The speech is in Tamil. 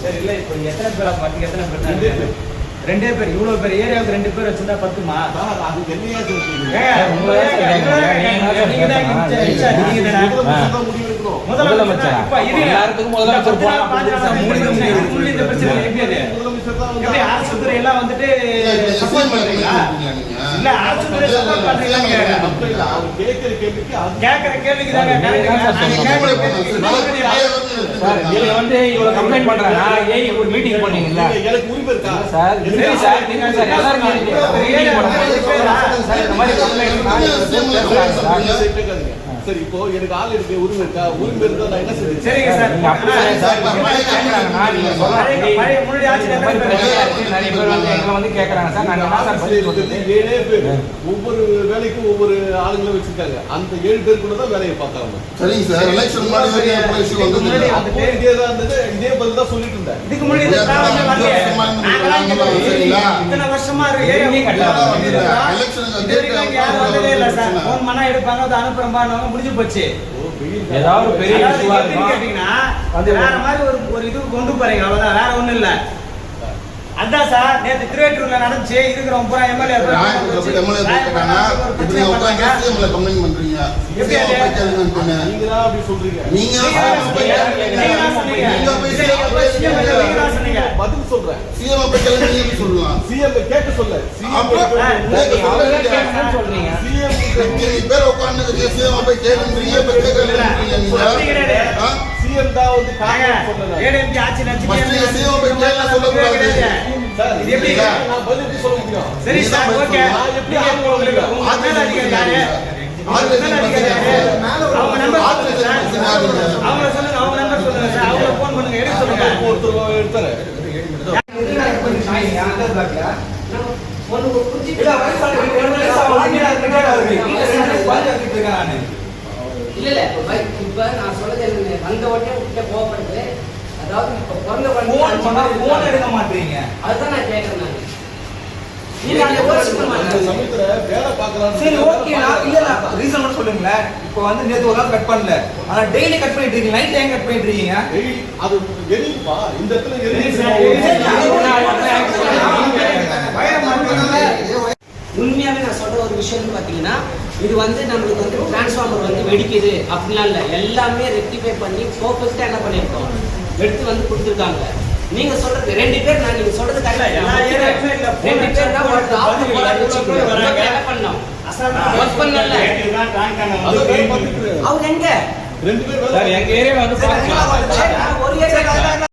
சரி இல்ல இப்போ எத்தனை பேர் பாத்தீங்க எத்தனை பேர் ரெண்டே பேர் இவ்வளவு பேர் ஏரியாவுக்கு 2 பேர் வச்சிருந்தா பத்துமா அது என்னையா சொல்றீங்க முதலமைச்சர் இப்ப இது எல்லாருக்கும் முதலமைச்சர் எப்படி அரசு துறை எல்லாம் வந்துட்டு சப்போர்ட் பண்றீங்களா இல்ல அரசு துறை சப்போர்ட் பண்றீங்களா கேக்குற கேள்விக்கு தாங்க நீங்க வந்து இவ்வளவு கம்ப்ளைண்ட் பண்றாங்க ஏய் ஒரு மீட்டிங் போனீங்கல்ல எனக்கு உரிமை இருக்கா சார் சரி சார் நீங்க சார் எல்லாரும் சார் இந்த மாதிரி கம்ப்ளைண்ட் சரி இப்போ எனக்கு ஆள் இருக்கு உரிமை இருக்கா உரிமை இருந்தா நான் என்ன செய்யணும் சரிங்க சார் நீங்க அப்படியே சார் கேக்குறாங்க நீங்க சொல்றீங்க முன்னாடி ஆட்சி நிறைய பேர் வந்து எங்களை வந்து கேக்குறாங்க சார் நாங்க என்ன சார் பதில் சொல்றது 7 பேர் ஒவ்வொரு வேலைக்கும் ஒவ்வொரு ஆளுங்களை வச்சிருக்காங்க அந்த 7 பேர் கூட தான் வேலையை பார்த்தாங்க சரிங்க சார் எலெக்ஷன் முன்னாடி அப்போ இதேதான் இருந்தது இதே பதில் தான் சொல்லிட்டு இருந்தேன் இதுக்கு முன்னாடி இந்த ப்ராப்ளம் வரலையா இத்தனை வருஷமா எலெக்ஷன் இல்ல சார் போன் பண்ணா எடுப்பாங்க அது அனுப்புறோம் முடிஞ்சு போச்சு ஏதாவது பெரிய இஷ்யூவா கேட்டீங்கன்னா வேற மாதிரி ஒரு இது கொண்டு போறீங்க அவ்வளவுதான் வேற ஒண்ணும் இல்ல அதான் சார் நேத்து திருவேற்றூர்ல நடந்துச்சு இருக்கிற பூரா எம்எல்ஏ கம்ப்ளைண்ட் பண்றீங்க நீங்களா அப்படி சொல்றீங்க பதில் சொல்றேன் சிஎம் போய் கேளுங்க சொல்லலாம் சிஎம் கேட்க சொல்ல சொல்றீங்க சிஎம் பேர் உட்கார்ந்து சிஎம் போய் கேளுங்க போய் கேட்கறீங்க சிஎம் தான் வந்து காரணம் சொல்லல ஏடிஎம்கே ஆட்சி நடந்துச்சு சிஎம் போய் கேளுங்க சொல்லக்கூடாது சார் இது எப்படி நான் பதில் எப்படி சொல்ல முடியும் சரி சார் ஓகே நான் எப்படி ஆளுங்க உங்களுக்கு மேல அதிகாரி அவங்க நம்பர் அவங்க சொல்லுங்க அவங்க நம்பர் சொல்லுங்க சார் அவங்க போன் பண்ணுங்க எடுக்க சொல்லுங்க ஒருத்தர் எடுத்தாரு இல்ல இப்ப நான் சொல்றது என்ன வந்த உடனே உள்ள கோவப்படுது அதாவது இப்ப பிறந்த போன் எடுக்க மாட்டீங்க அதுதான் நான் கேக்குறேன் நீங்க அந்த யோசிக்க மாட்டீங்க சமயத்துல வேலை பார்க்கறாங்க சரி ஓகே நான் இல்ல ரீசன் மட்டும் சொல்லுங்களே இப்போ வந்து நேத்து ஒரு நாள் கட் பண்ணல ஆனா டெய்லி கட் பண்ணிட்டு இருக்கீங்க நைட் ஏன் கட் பண்ணிட்டு இருக்கீங்க அது எரியும்பா இந்த இடத்துல உண்மையாவே நான் சொல்ற ஒரு விஷயம் பாத்தீங்கன்னா இது வந்து நம்மளுக்கு வந்து டிரான்ஸ்ஃபார்மர் வந்து வெடிக்குது அப்படிலாம் இல்லை எல்லாமே ரெக்டிஃபை பண்ணி பர்ஃபெக்டா என்ன பண்ணியிருக்கோம் எடுத்து வந்து கொடுத்துருக்காங்க நீங்க சொல்றது 2 பேர் நான் நீங்க சொல்றது கரெக்ட் 2 பேர் தான் ஒரு ஆஃப் என்ன பண்ணோம் ஒர்க் பண்ணல அவங்க எங்க 2 பேர் சார் எங்க ஏரியால வந்து ஒரு ஏரியா